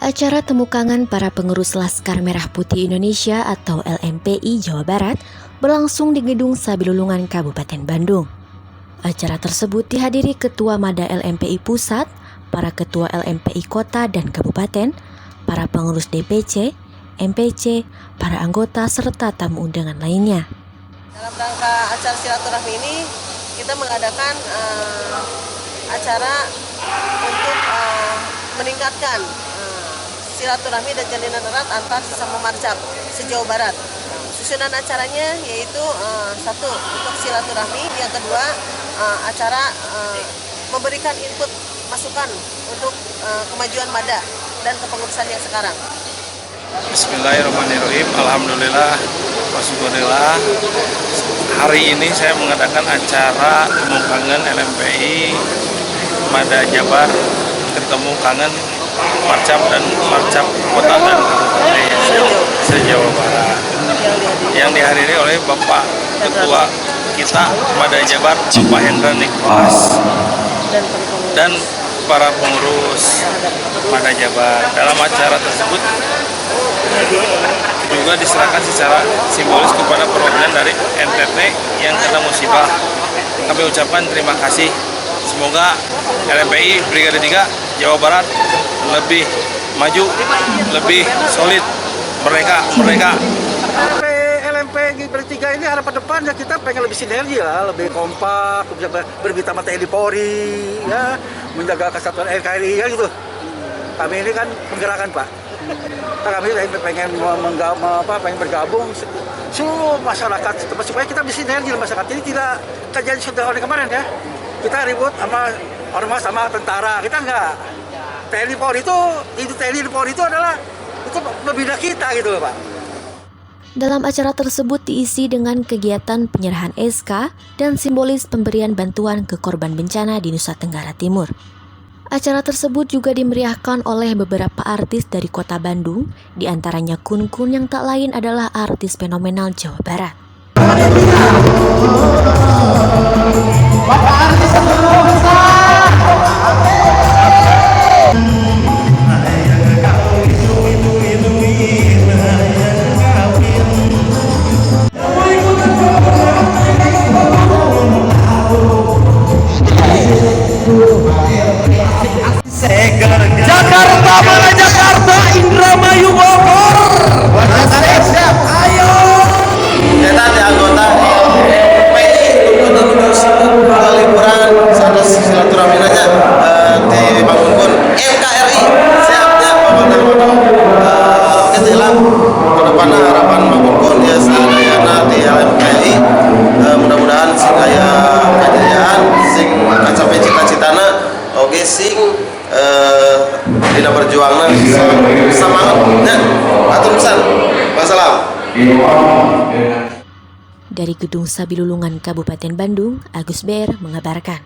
Acara temukangan para pengurus Laskar Merah Putih Indonesia atau LMPI Jawa Barat berlangsung di Gedung Sabilulungan Kabupaten Bandung. Acara tersebut dihadiri Ketua Mada LMPI Pusat, para Ketua LMPI Kota dan Kabupaten, para pengurus DPC, MPC, para anggota serta tamu undangan lainnya. Dalam rangka acara silaturahmi ini kita mengadakan acara untuk meningkatkan silaturahmi dan jalinan erat antar sesama marcap se-Jawa Barat. Susunan acaranya yaitu satu untuk silaturahmi, yang kedua acara memberikan input masukan untuk kemajuan Mada dan kepengurusan yang sekarang. Bismillahirrahmanirrahim. Alhamdulillah, wasyukurillah. Hari ini saya mengadakan acara temu kangen LMPI Mada Jabar, ketemu kangen marcap dan marcap kota dan kabupaten se-Jawa Barat, yang dihadiri oleh Bapak Ketua kita Mada Jabar, Bapak Hendra Niklas, dan para pengurus Mada Jabar. Dalam acara tersebut juga diserahkan secara simbolis kepada perwakilan dari NTT yang kena musibah. Kami ucapkan terima kasih. Semoga LMPI Brigade 3 Jawa Barat lebih maju, lebih solid, merdeka. LMPI Brigade 3 ini harapan depan ya, kita pengen lebih sinergi lah, lebih kompak, bisa bermitra sama TNI Polri, ya, menjaga kesatuan NKRI ya gitu. Kami ini kan penggerakan Pak. Kami pengen bergabung seluruh masyarakat supaya kita bisa sinergi masyarakat ini, tidak terjadi seperti kemarin ya. Kita ribut sama ormas sama tentara, kita enggak. TNI Polri itu adalah membina kita gitu loh Pak. Dalam acara tersebut diisi dengan kegiatan penyerahan SK dan simbolis pemberian bantuan ke korban bencana di Nusa Tenggara Timur. Acara tersebut juga dimeriahkan oleh beberapa artis dari kota Bandung, diantaranya Kun Kun yang tak lain adalah artis fenomenal Jawa Barat. Jakarta mana Jakarta, Indramayu Bogor. Siap, ayo. Kita di anggota LMPI untuk liburan sana silaturahmi aja di Bangun NKRI. Siapnya kita hilang ke depan harapan Bangun ya sadayana di LMPI. Mudah-mudahan sing aya kejayaan, sing mencapai cita-citana, oke sing dina perjuangan semangatnya. Atur pesan. Wassalam. Dari Gedung Sabilulungan Kabupaten Bandung, Agus BR mengabarkan.